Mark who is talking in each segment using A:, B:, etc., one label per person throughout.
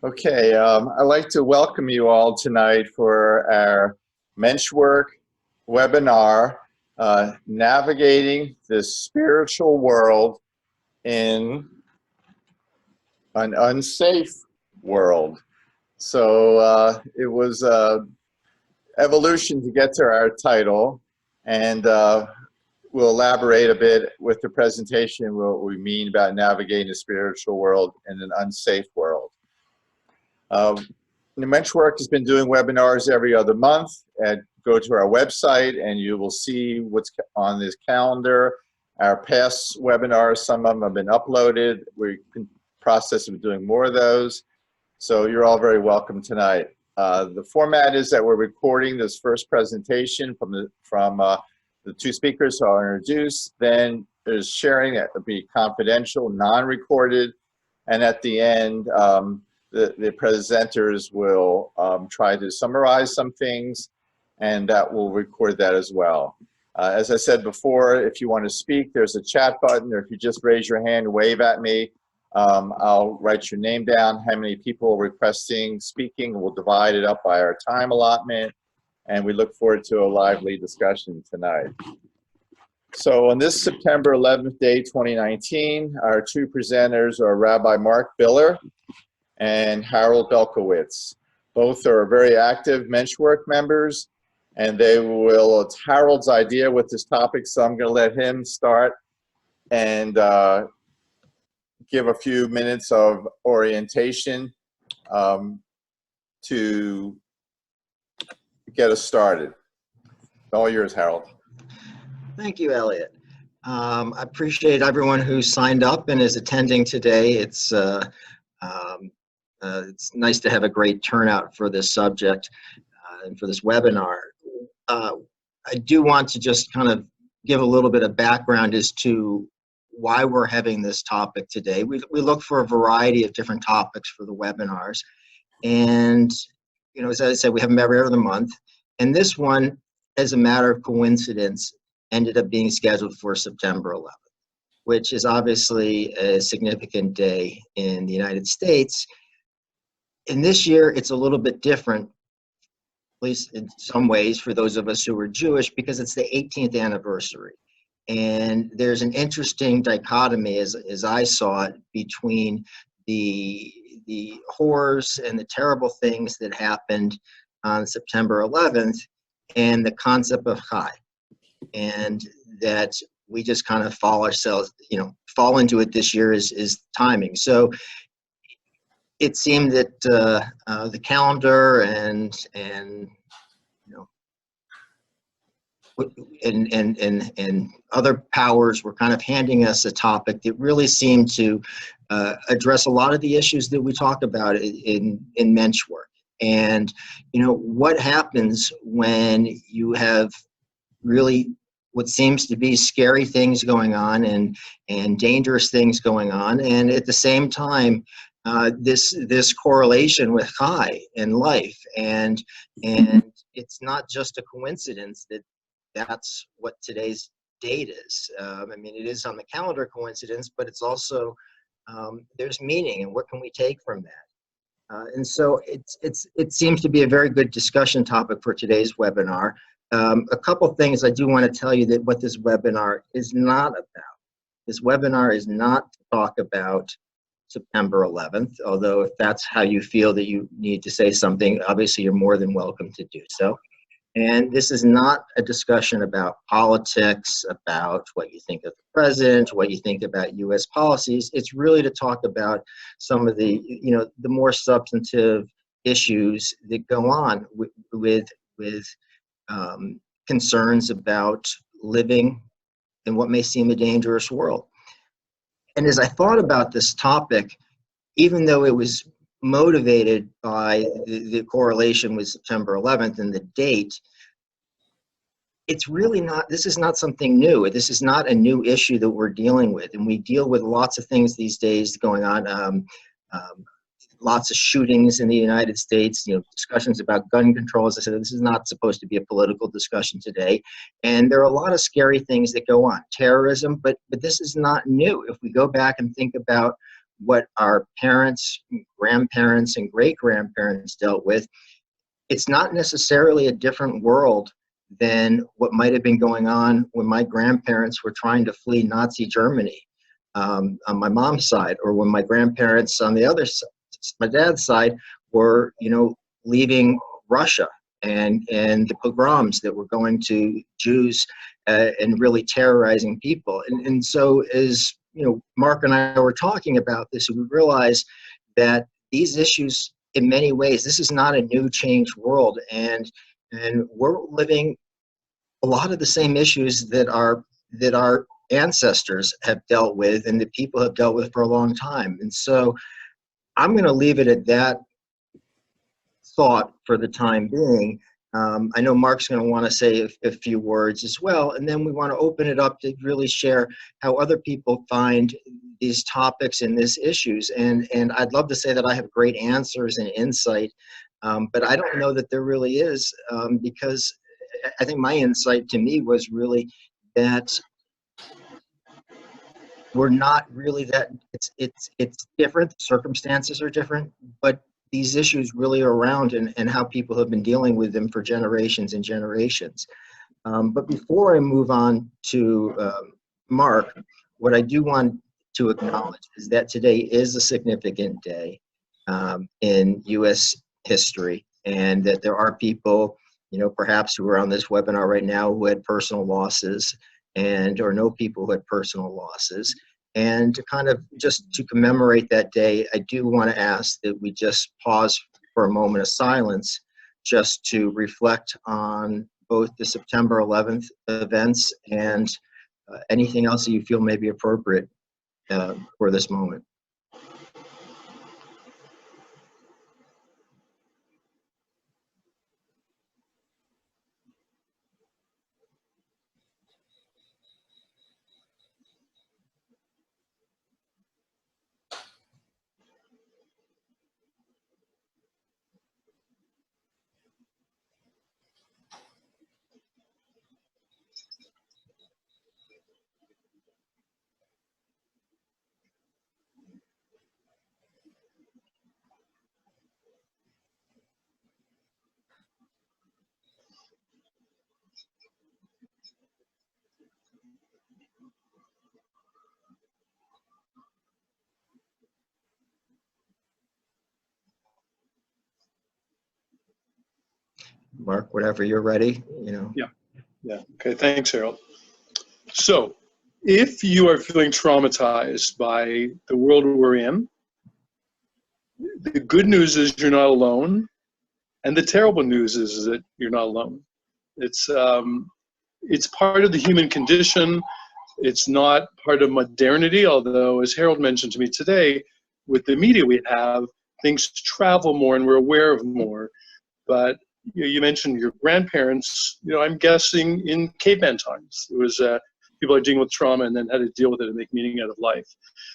A: Okay, I'd like to welcome you all tonight for our Menschwork webinar, Navigating the Spiritual World in an Unsafe World. So it was evolution to get to our title, and we'll elaborate a bit with the presentation what we mean about navigating the spiritual world in an unsafe world. Menschwork has been doing webinars every other month. Go to our website and you will see what's on this calendar. Our past webinars, some of them have been uploaded. We're in the process of doing more of those. So you're all very welcome tonight. The format is that we're recording this first presentation from the two speakers who I'll introduce. Then there's sharing that will be confidential, non-recorded. And at the end, the presenters will try to summarize some things, and that will record that as well. As I said before, if you want to speak, there's a chat button, or if you just raise your hand and wave at me, I'll write your name down, how many people are requesting speaking. We'll divide it up by our time allotment, and we look forward to a lively discussion tonight. So on this September 11th day, 2019, our two presenters are Rabbi Mark Biller and Harold Belkowitz. Both are very active Menschwork members, and it's Harold's idea with this topic, so I'm going to let him start and give a few minutes of orientation to get us started. All yours, Harold.
B: Thank you, Elliot. I appreciate everyone who signed up and is attending today. It's nice to have a great turnout for this subject and for this webinar. I do want to just kind of give a little bit of background as to why we're having this topic today. We look for a variety of different topics for the webinars. And, you know, as I said, we have them every other month. And this one, as a matter of coincidence, ended up being scheduled for September 11th, which is obviously a significant day in the United States. And this year, it's a little bit different, at least in some ways, for those of us who are Jewish, because it's the 18th anniversary. And there's an interesting dichotomy, as I saw it, between the horrors and the terrible things that happened on September 11th and the concept of Chai. And that we just kind of fall into it this year is timing. So it seemed that the calendar and other powers were kind of handing us a topic that really seemed to address a lot of the issues that we talk about in Menschwork. And, you know, what happens when you have really what seems to be scary things going on and dangerous things going on, and at the same time, this correlation with Chai and life, and it's not just a coincidence that that's what today's date is. I mean, it is on the calendar coincidence, but it's also there's meaning, and what can we take from that? And so it seems to be a very good discussion topic for today's webinar. A couple things I do want to tell you that what this webinar is not about. This webinar is not to talk about September 11th, although if that's how you feel that you need to say something, obviously you're more than welcome to do so. And this is not a discussion about politics, about what you think of the president, what you think about U.S. policies. It's really to talk about some of the, the more substantive issues that go on with concerns about living in what may seem a dangerous world. And as I thought about this topic, even though it was motivated by the correlation with September 11th and the date, it's really not, this is not something new. This is not a new issue that we're dealing with. And we deal with lots of things these days going on. Lots of shootings in the United States, discussions about gun control. As I said, this is not supposed to be a political discussion today. And there are a lot of scary things that go on. Terrorism, but this is not new. If we go back and think about what our parents, grandparents, and great-grandparents dealt with, it's not necessarily a different world than what might have been going on when my grandparents were trying to flee Nazi Germany on my mom's side, or when my grandparents on the other side, my dad's side, were, leaving Russia and the pogroms that were going to Jews and really terrorizing people. And so as, Mark and I were talking about this, we realized that these issues, in many ways, this is not a new changed world, and we're living a lot of the same issues that our ancestors have dealt with and that people have dealt with for a long time. And so I'm going to leave it at that thought for the time being. I know Mark's going to want to say a few words as well, and then we want to open it up to really share how other people find these topics and these issues. And I'd love to say that I have great answers and insight, but I don't know that there really is, because I think my insight to me was really that we're not really that, it's different, the circumstances are different, but these issues really are around, and how people have been dealing with them for generations and generations. But before I move on to Mark, what I do want to acknowledge is that today is a significant day in U.S. history, and that there are people, perhaps who are on this webinar right now who had personal losses, or know people who had personal losses. And to kind of just to commemorate that day, I do want to ask that we just pause for a moment of silence just to reflect on both the September 11th events and anything else that you feel may be appropriate for this moment. Mark, whenever you're ready,
C: Yeah. Okay. Thanks, Harold. So, if you are feeling traumatized by the world we're in, the good news is you're not alone, and the terrible news is that you're not alone. It's part of the human condition. It's not part of modernity, although, as Harold mentioned to me today, with the media we have, things travel more and we're aware of more. But you mentioned your grandparents. I'm guessing in caveman times, it was people are dealing with trauma and then had to deal with it and make meaning out of life.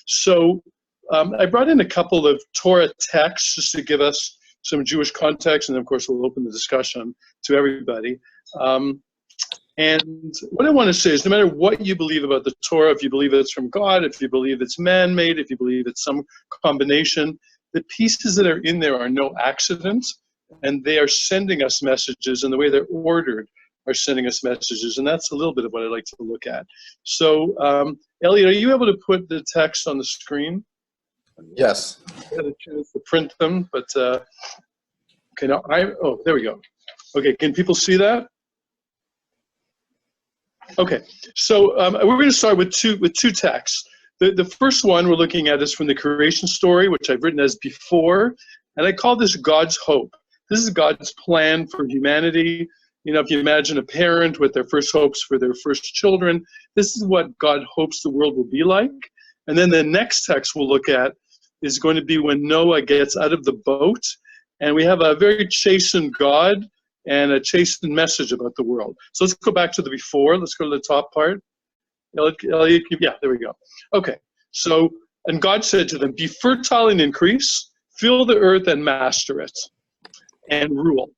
C: So I brought in a couple of Torah texts just to give us some Jewish context, and of course we'll open the discussion to everybody. And what I want to say is, no matter what you believe about the Torah, if you believe it's from God, if you believe it's man-made, if you believe it's some combination, the pieces that are in there are no accident, and they are sending us messages, and the way they're ordered are sending us messages, and that's a little bit of what I'd like to look at. So, Elliot, are you able to put the text on the screen?
A: Yes.
C: I had a chance to print them, but okay, now oh, there we go. Okay, can people see that? Okay, so we're going to start with two texts. The first one we're looking at is from the creation story, which I've written as before, and I call this God's hope. This is God's plan for humanity. If you imagine a parent with their first hopes for their first children, this is what God hopes the world will be like. And then the next text we'll look at is going to be when Noah gets out of the boat, and we have a very chastened God and a chastened message about the world. So let's go back to the before. Let's go to the top part. Elliot, yeah, there we go. Okay, so, and God said to them, "Be fertile and increase, fill the earth and master it, and rule."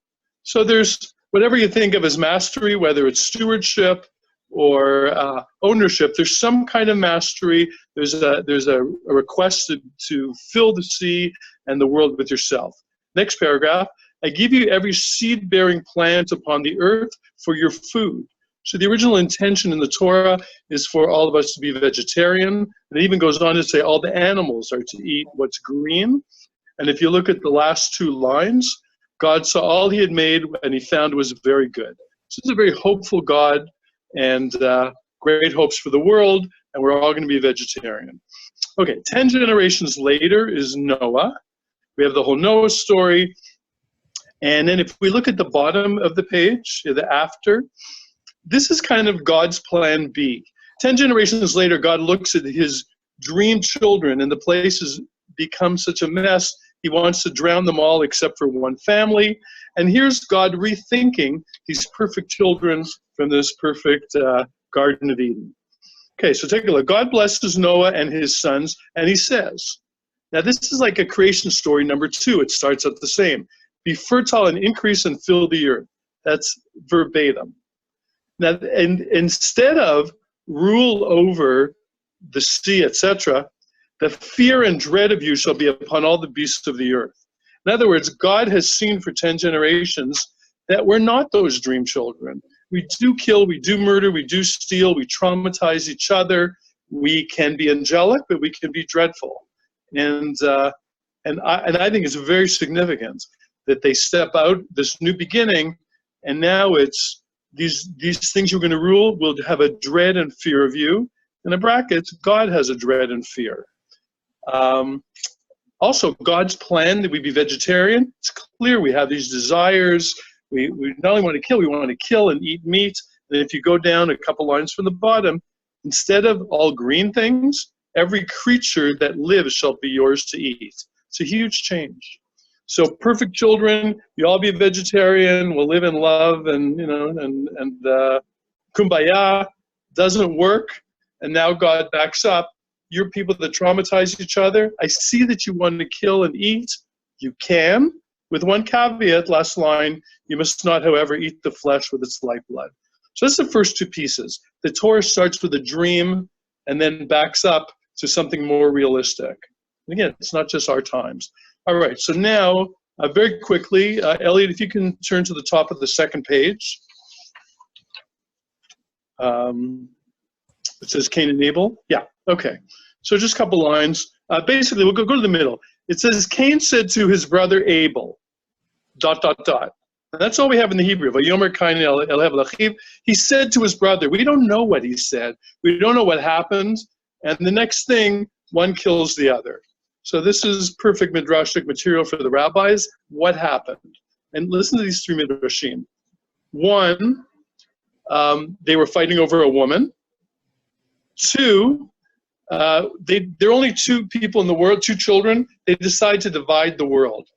C: So there's whatever you think of as mastery, whether it's stewardship or ownership. There's some kind of mastery. There's a request to fill the sea and the world with yourself. Next paragraph, I give you every seed-bearing plant upon the earth for your food. So the original intention in the Torah is for all of us to be vegetarian. And it even goes on to say all the animals are to eat what's green. And if you look at the last two lines, God saw all he had made and he found it was very good. So it's a very hopeful God and great hopes for the world, and we're all going to be vegetarian. Okay, 10 generations later is Noah. We have the whole Noah story. And then if we look at the bottom of the page, the after, this is kind of God's plan B. 10 generations later, God looks at his dream children, and the place has become such a mess. He wants to drown them all except for one family. And here's God rethinking these perfect children from this perfect Garden of Eden. Okay, so take a look. God blesses Noah and his sons, and he says, now this is like a creation story number 2. It starts out the same. Be fertile and increase and fill the earth. That's verbatim. Now, and instead of rule over the sea, etc., the fear and dread of you shall be upon all the beasts of the earth. In other words, God has seen for 10 generations that we're not those dream children. We do kill, we do murder, we do steal, we traumatize each other. We can be angelic, but we can be dreadful. And I think it's very significant that they step out this new beginning, and now it's these things you're going to rule will have a dread and fear of you. In the brackets, God has a dread and fear. Also, God's plan that we be vegetarian, it's clear we have these desires. We not only want to kill, we want to kill and eat meat. And if you go down a couple lines from the bottom, instead of all green things, every creature that lives shall be yours to eat. It's a huge change. So perfect children, you all be a vegetarian, we'll live in love and, kumbaya. Doesn't work. And now God backs up. You're people that traumatize each other. I see that you want to kill and eat. You can, with one caveat, last line, you must not, however, eat the flesh with its lifeblood. So that's the first two pieces. The Torah starts with a dream and then backs up to something more realistic. And again, it's not just our times. All right, so now, very quickly, Elliot, if you can turn to the top of the second page. It says Cain and Abel. Yeah, okay. So just a couple lines. Basically, we'll go to the middle. It says, Cain said to his brother Abel, ... And that's all we have in the Hebrew. He said to his brother, we don't know what he said. We don't know what happened. And the next thing, one kills the other. So this is perfect midrashic material for the rabbis. What happened? And listen to these three midrashim. One, they were fighting over a woman. Two, there are only two people in the world, two children. They decide to divide the world.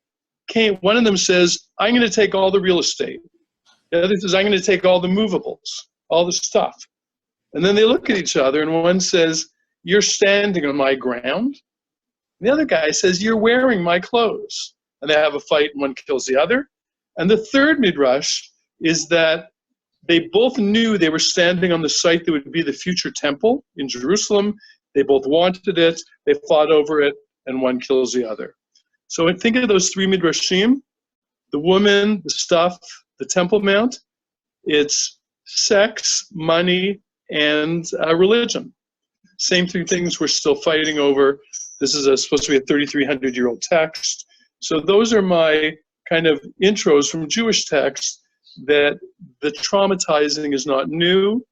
C: Cain, one of them says, I'm going to take all the real estate. The other says, I'm going to take all the movables, all the stuff. And then they look at each other, and one says, you're standing on my ground. And the other guy says, you're wearing my clothes. And they have a fight, and one kills the other. And the third midrash is that they both knew they were standing on the site that would be the future temple in Jerusalem. They both wanted it. They fought over it, and one kills the other. So think of those three midrashim, the woman, the stuff, the Temple Mount. It's sex, money, and religion. Same three things we're still fighting over. This is supposed to be a 3,300-year-old text. So those are my kind of intros from Jewish texts, that the traumatizing is not new,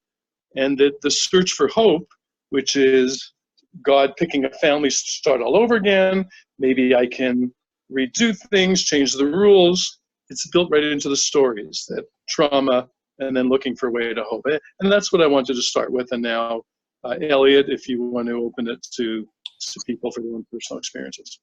C: and that the search for hope, which is God picking a family to start all over again, maybe I can redo things, change the rules. It's built right into the stories, that trauma and then looking for a way to hope. And that's what I wanted to start with. And now, Elliot, if you want to open it to people for their own personal experiences.